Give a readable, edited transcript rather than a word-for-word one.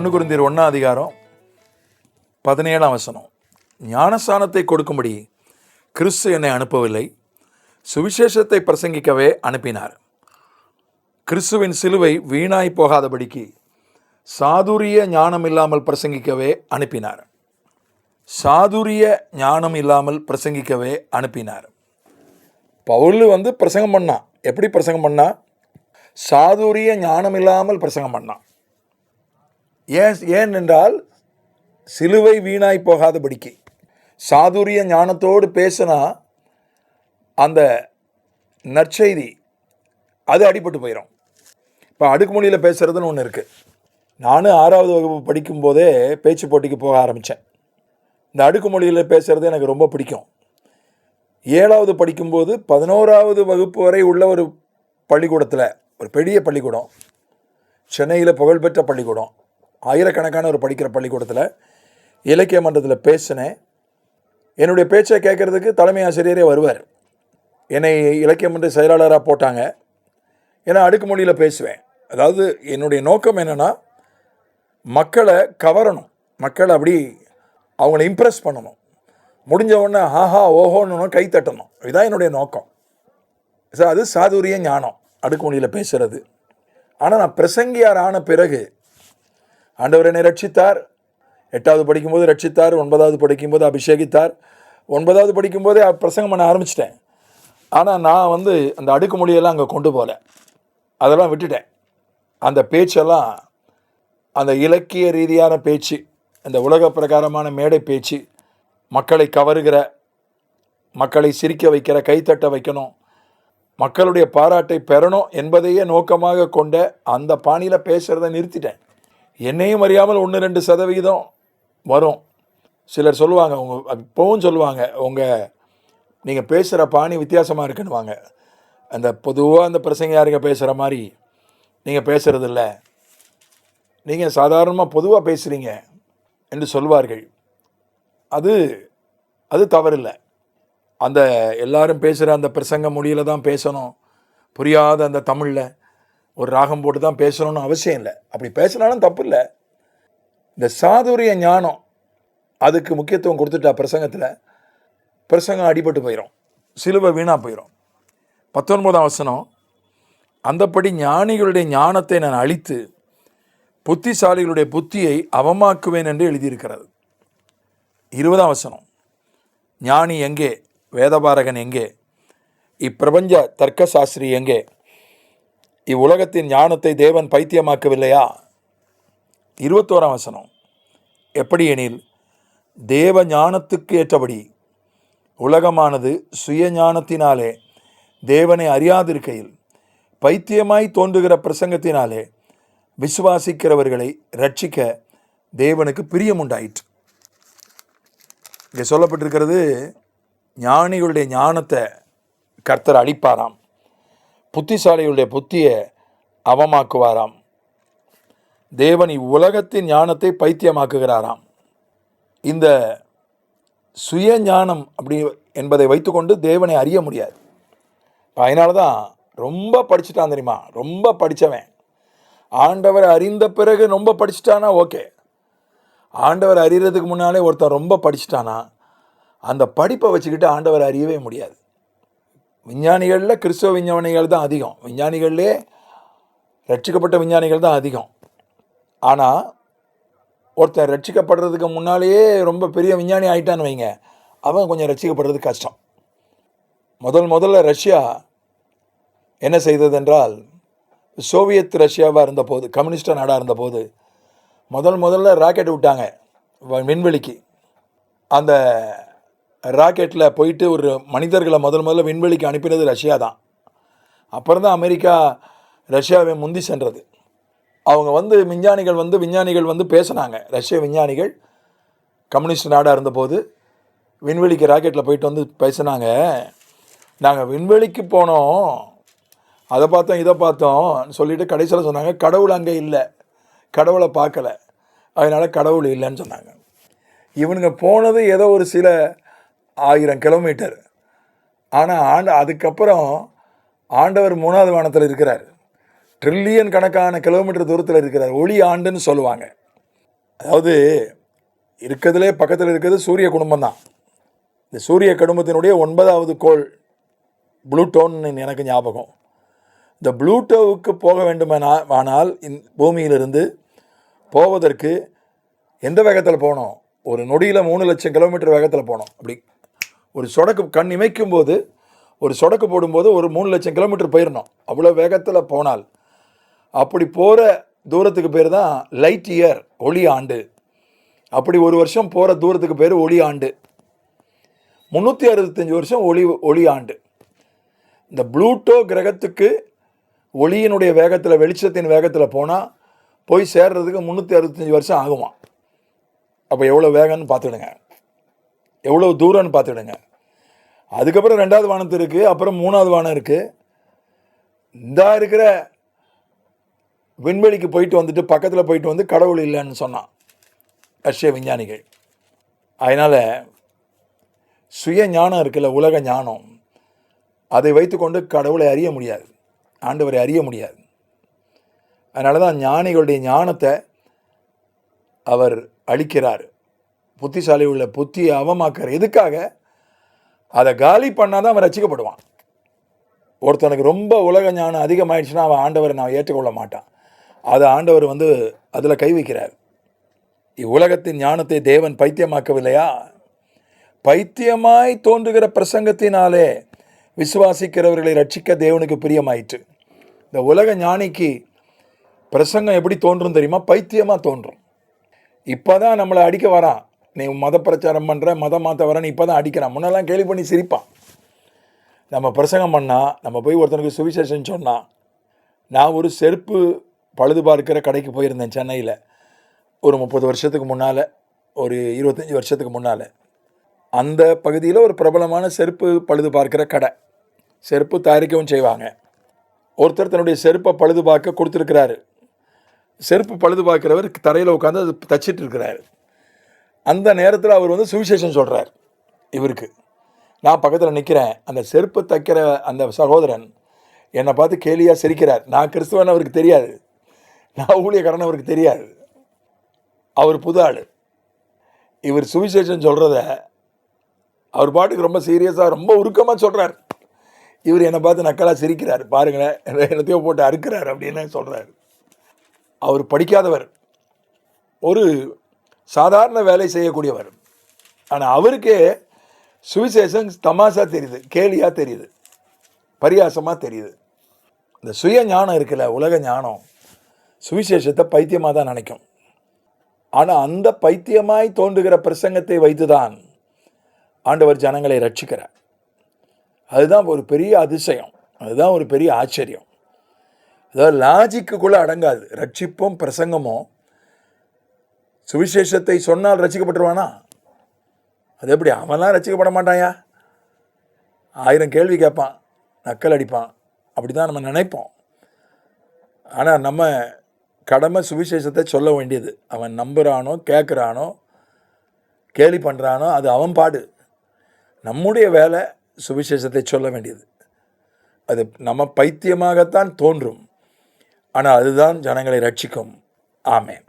1 கொரிந்தியர் 1:17 ஞானஸ்நானத்தை கொடுக்கும்படி கிறிஸ்து என்னை அனுப்பவில்லை, சுவிசேஷத்தை பிரசங்கிக்கவே அனுப்பினார். கிறிஸ்துவின் சிலுவை வீணாய் போகாதபடிக்கு சாதுரிய ஞானம் இல்லாமல் பிரசங்கிக்கவே அனுப்பினார். சாதுரிய ஞானம் இல்லாமல் பிரசங்கிக்கவே அனுப்பினார். பவுல் பிரசங்கம் பண்ணான். எப்படி பிரசங்கம் பண்ணா? சாதுரிய ஞானம் இல்லாமல் பிரசங்கம் பண்ணான். ஏன் என்றால் சிலுவை வீணாய் போகாதபடிக்கு. சாதுரிய ஞானத்தோடு பேசினா அந்த நற்செய்தி அது அடிபட்டு போயிடும். இப்போ அடுக்குமொழியில் பேசுகிறதுன்னு ஒன்று இருக்குது. நானும் 6வது வகுப்பு படிக்கும்போதே பேச்சு போட்டிக்கு போக ஆரம்பித்தேன். இந்த அடுக்குமொழியில் பேசுகிறது எனக்கு ரொம்ப பிடிக்கும். 7வது படிக்கும்போது 11வது வகுப்பு வரை உள்ள ஒரு பள்ளிக்கூடத்தில், ஒரு பெரிய பள்ளிக்கூடம், சென்னையில் புகழ்பெற்ற பள்ளிக்கூடம், ஆயிரக்கணக்கான ஒரு படிக்கிற பள்ளிக்கூடத்தில் இலக்கிய மன்றத்தில் பேசினேன். என்னுடைய பேச்சை கேட்குறதுக்கு தலைமை ஆசிரியரே வருவார். என்னை இலக்கிய மன்ற செயலாளராக போட்டாங்க. ஏன்னா அடுக்குமொழியில் பேசுவேன். அதாவது என்னுடைய நோக்கம் என்னென்னா, மக்களை கவரணும், மக்களை அப்படி அவங்கள இம்ப்ரெஸ் பண்ணணும். முடிஞ்ச உடனே ஆஹா ஓஹோன்னு கை தட்டணும். இதுதான் என்னுடைய நோக்கம். சார், அது சாதுரிய ஞானம், அடுக்குமொழியில் பேசுகிறது. ஆனால் நான் பிரசங்கியார் ஆன பிறகு ஆண்டவர் என்னை ரட்சித்தார். 8வது படிக்கும்போது ரட்சித்தார். 9வது படிக்கும்போது அபிஷேகித்தார். 9வது படிக்கும்போதே பிரசங்கம் பண்ண ஆரம்பிச்சிட்டேன். ஆனால் நான் அந்த அடுக்குமொழியெல்லாம் அங்கே கொண்டு போகல. அதெல்லாம் விட்டுட்டேன். அந்த பேச்செல்லாம் அந்த இலக்கிய ரீதியான பேச்சு, அந்த உலக பிரகாரமான மேடை பேச்சு, மக்களை கவருகிற, மக்களை சிரிக்க வைக்கிற, கைத்தட்ட வைக்கணும், மக்களுடைய பாராட்டை பெறணும் என்பதையே நோக்கமாக கொண்ட அந்த பாணியில் பேசுகிறத நிறுத்திட்டேன். என்னையும் அறியாமல் 1-2% வரும். சிலர் சொல்லுவாங்க, இப்போவும் சொல்லுவாங்க, நீங்கள் பேசுகிற பாணி வித்தியாசமாக இருக்குன்னுவாங்க. அந்த பொதுவாக அந்த பிரசங்கியாருங்க பேசுகிற மாதிரி நீங்கள் பேசுகிறதில்ல, நீங்கள் சாதாரணமாக பொதுவாக பேசுகிறீங்க என்று சொல்வார்கள். அது தவறில்லை. அந்த எல்லாரும் பேசுகிற அந்த பிரசங்க மொழியில் தான் பேசணும், புரியாத அந்த தமிழில் ஒரு ராகம் போட்டு தான் பேசணும்னு அவசியம் இல்லை. அப்படி பேசினாலும் தப்பு இல்லை. இந்த சாதுரிய ஞானம் அதுக்கு முக்கியத்துவம் கொடுத்துட்டா பிரசங்கம் அடிபட்டு போயிடும், சிலுவை வீணாக போயிடும். 19 அந்தப்படி ஞானிகளுடைய ஞானத்தை நான் அழித்து புத்திசாலிகளுடைய புத்தியை அவமாக்குவேன் என்று எழுதியிருக்கிறது. 20 ஞானி எங்கே? வேதபாரகன் எங்கே? இப்பிரபஞ்ச தர்க்க சாஸ்திரி எங்கே? இவ்வுலகத்தின் ஞானத்தை தேவன் பைத்தியமாக்கவில்லையா? 21 எப்படி எனில், தேவ ஞானத்துக்கு ஏற்றபடி உலகமானது சுய ஞானத்தினாலே தேவனை அறியாதிருக்கையில் பைத்தியமாய் தோன்றுகிற பிரசங்கத்தினாலே விசுவாசிக்கிறவர்களை ரட்சிக்க தேவனுக்கு பிரியம் உண்டாயிற்று. இங்கே சொல்லப்பட்டிருக்கிறது, ஞானிகளுடைய ஞானத்தை கர்த்தர் அழிப்பாராம், புத்திசாலிகளுடைய புத்தியை அவமாக்குவாராம், தேவன் இவ்வுலகத்தின் ஞானத்தை பைத்தியமாக்குகிறாராம். இந்த சுய ஞானம் அப்படி என்பதை வைத்துக்கொண்டு தேவனை அறிய முடியாது. அதனால தான் ரொம்ப படிச்சுட்டான் தெரியுமா, ரொம்ப படித்தவன் ஆண்டவரை அறிந்த பிறகு ரொம்ப படிச்சுட்டானா ஓகே. ஆண்டவர் அறியறதுக்கு முன்னாலே ஒருத்தன் ரொம்ப படிச்சுட்டானா அந்த படிப்பை வச்சுக்கிட்டு ஆண்டவர் அறியவே முடியாது. விஞ்ஞானிகளில் கிறிஸ்தவ விஞ்ஞானிகள் தான் அதிகம், விஞ்ஞானிகள்லே ரட்சிக்கப்பட்ட விஞ்ஞானிகள் தான் அதிகம். ஆனால் ஒருத்தன் ரட்சிக்கப்படுறதுக்கு முன்னாலேயே ரொம்ப பெரிய விஞ்ஞானி ஆகிட்டான்னு வைங்க, அவன் கொஞ்சம் ரட்சிக்கப்படுறது கஷ்டம். முதல்ல ரஷ்யா என்ன செய்தது என்றால், சோவியத் ரஷ்யாவாக இருந்தபோது, கம்யூனிஸ்ட் நாடாக இருந்தபோது முதல்ல ராக்கெட் விட்டாங்க விண்வெளிக்கு. அந்த ராக்கெட்டில் போயிட்டு ஒரு மனிதர்களை முதல்ல விண்வெளிக்கு அனுப்பினது ரஷ்யா தான். அப்புறம் தான் அமெரிக்கா ரஷ்யாவை முந்தி சென்றது. அவங்க விஞ்ஞானிகள் பேசினாங்க. ரஷ்ய விஞ்ஞானிகள் கம்யூனிஸ்ட் நாடாக இருந்தபோது விண்வெளிக்கு ராக்கெட்டில் போயிட்டு பேசினாங்க, நாங்கள் விண்வெளிக்கு போனோம், அதை பார்த்தோம் இதை பார்த்தோம் சொல்லிவிட்டு கடைசியில் சொன்னாங்க, கடவுள் அங்கே இல்லை, கடவுளை பார்க்கல, அதனால் கடவுள் இல்லைன்னு சொன்னாங்க. இவனுங்க போனது ஏதோ ஒரு சில 1000 கிலோமீட்டர். ஆனால் அதுக்கப்புறம் ஆண்டவர் 3வது வானத்தில் இருக்கிறார், ட்ரில்லியன் கணக்கான கிலோமீட்டர் தூரத்தில் இருக்கிறார், ஒளி ஆண்டுன்னு சொல்லுவாங்க. அதாவது இருக்கிறதுலே பக்கத்தில் இருக்கிறது சூரிய குடும்பம் தான். இந்த சூரிய குடும்பத்தினுடைய 9வது கோள் ப்ளூட்டோன்னு எனக்கு ஞாபகம். இந்த ப்ளூட்டோவுக்கு போக வேண்டுமானால் பூமியிலிருந்து போவதற்கு எந்த வேகத்தில் போகணும்? ஒரு நொடியில் 3 லட்சம் கிலோமீட்டர் வேகத்தில் போகணும். அப்படி ஒரு சொடக்கு கண் இமைக்கும் போது, ஒரு சொடக்கு போடும்போது ஒரு 3 லட்சம் கிலோமீட்டர் போயிடணும். அவ்வளோ வேகத்தில் போனால், அப்படி போகிற தூரத்துக்கு பேர் தான் லைட் இயர், ஒளி ஆண்டு. அப்படி ஒரு வருஷம் போகிற தூரத்துக்கு பேர் ஒளி ஆண்டு. 365 வருஷம் ஒளி ஆண்டு. இந்த ப்ளூட்டோ கிரகத்துக்கு ஒளியினுடைய வேகத்தில், வெளிச்சத்தின் வேகத்தில் போய் சேர்றதுக்கு 365 வருஷம் ஆகுமா? அப்போ எவ்வளோ வேகம்னு பார்த்துடுங்க, எவ்வளோ தூரம்னு பார்த்துடுங்க. அதுக்கப்புறம் 2வது வானத்து இருக்குது, அப்புறம் 3வது வானம் இருக்குது. இந்த இருக்கிற விண்வெளிக்கு போயிட்டு வந்துட்டு பக்கத்தில் போயிட்டு வந்து கடவுள் இல்லைன்னு சொன்னான் ரஷ்ய விஞ்ஞானிகள். அதனால் சுய ஞானம் இருக்குல்ல, உலக ஞானம், அதை வைத்துக்கொண்டு கடவுளை அறிய முடியாது, ஆண்டவரை அறிய முடியாது. அதனால தான் ஞானிகளுடைய ஞானத்தை அவர் அழிக்கிறார். புத்திசாலி உள்ள புத்தியை அவமாக்குறார். எதுக்காக? அதை காலி பண்ணால் தான் அவன் ரசிக்கப்படுவான். ஒருத்தனுக்கு ரொம்ப உலக ஞானம் அதிகமாகிடுச்சுன்னா அவன் ஆண்டவரை நான் ஏற்றுக்கொள்ள மாட்டான். அதை ஆண்டவர் அதில் கை வைக்கிறார். இவ்வுலகத்தின் ஞானத்தை தேவன் பைத்தியமாக்கவில்லையா? பைத்தியமாய் தோன்றுகிற பிரசங்கத்தினாலே விசுவாசிக்கிறவர்களை ரட்சிக்க தேவனுக்கு பிரியமாயிற்று. இந்த உலக ஞானிக்கு பிரசங்கம் எப்படி தோன்றும் தெரியுமா? பைத்தியமாக தோன்றும். இப்போ தான் நம்மளை அடிக்க வரான். நீ மத பிரச்சாரம் பண்ணுற, மதம் மாற்ற வரன்னு இப்போ தான் அடிக்கிறான். முன்னெல்லாம் கேள்வி பண்ணி சிரிப்பான். நம்ம பிரசங்கம் பண்ணால், நம்ம போய் ஒருத்தனுக்கு சுவிசேஷம் சொன்னால், நான் ஒரு செருப்பு பழுது பார்க்கிற கடைக்கு போயிருந்தேன் சென்னையில் ஒரு 30 வருஷத்துக்கு முன்னால், ஒரு 25 வருஷத்துக்கு முன்னால். அந்த பகுதியில் ஒரு பிரபலமான செருப்பு பழுது பார்க்கிற கடை, செருப்பு தயாரிக்கவும் செய்வாங்க. ஒருத்தர் தன்னுடைய செருப்பை பழுது பார்க்க கொடுத்துருக்கிறாரு. செருப்பு பழுது பார்க்கிறவர் தரையில் உட்காந்து அது தச்சிட்டு இருக்கிறாரு. அந்த நேரத்தில் அவர் சுவிசேஷம் சொல்கிறார் இவருக்கு. நான் பக்கத்தில் நிற்கிறேன். அந்த செருப்பு தைக்கிற அந்த சகோதரன் என்னை பார்த்து கேலியாக சிரிக்கிறார். நான் கிறிஸ்துவன் அவருக்கு தெரியாது, நான் ஊழியக்காரன் அவருக்கு தெரியாது. அவர் புது ஆள். இவர் சுவிசேஷம் சொல்கிறத அவர் பாட்டுக்கு ரொம்ப சீரியஸாக, ரொம்ப உருக்கமாக சொல்கிறார். இவர் என்னை பார்த்து நக்கலாக சிரிக்கிறார். பாருங்களேன், என்னத்தையோ போட்டு அறுக்கிறார் அப்படின்னு சொல்கிறார். அவர் படிக்காதவர், ஒரு சாதாரண வேலை செய்யக்கூடியவர். ஆனால் அவருக்கே சுவிசேஷம் தமாஷா தெரியுது, கேலியாக தெரியுது, பரியாசமாக தெரியுது. இந்த சுய ஞானம் இருக்குல்ல, உலக ஞானம், சுவிசேஷத்தை பைத்தியமாக தான் நினைக்கும். ஆனால் அந்த பைத்தியமாய் தோன்றுகிற பிரசங்கத்தை வைத்துதான் ஆண்டவர் ஜனங்களை ரட்சிக்கிறார். அதுதான் ஒரு பெரிய அதிசயம், அதுதான் ஒரு பெரிய ஆச்சரியம். அதாவது லாஜிக்குள்ளே அடங்காது. ரட்சிப்பும் பிரசங்கமும், சுவிசேஷத்தை சொன்னால் ரட்சிக்கப்பட்டுருவானா? அது எப்படி? அவன்லாம் ரட்சிக்கப்பட மாட்டாயா? 1000 கேள்வி கேட்பான், நக்கல் அடிப்பான். அப்படி தான் நம்ம நினைப்போம். ஆனால் நம்ம கடமை சுவிசேஷத்தை சொல்ல வேண்டியது. அவன் நம்புகிறானோ, கேட்குறானோ, கேலி பண்ணுறானோ, அது அவன் பாடு. நம்முடைய வேலை சுவிசேஷத்தை சொல்ல வேண்டியது. அது நம்ம பைத்தியமாகத்தான் தோன்றும், ஆனால் அதுதான் ஜனங்களை ரட்சிக்கும். ஆமென்.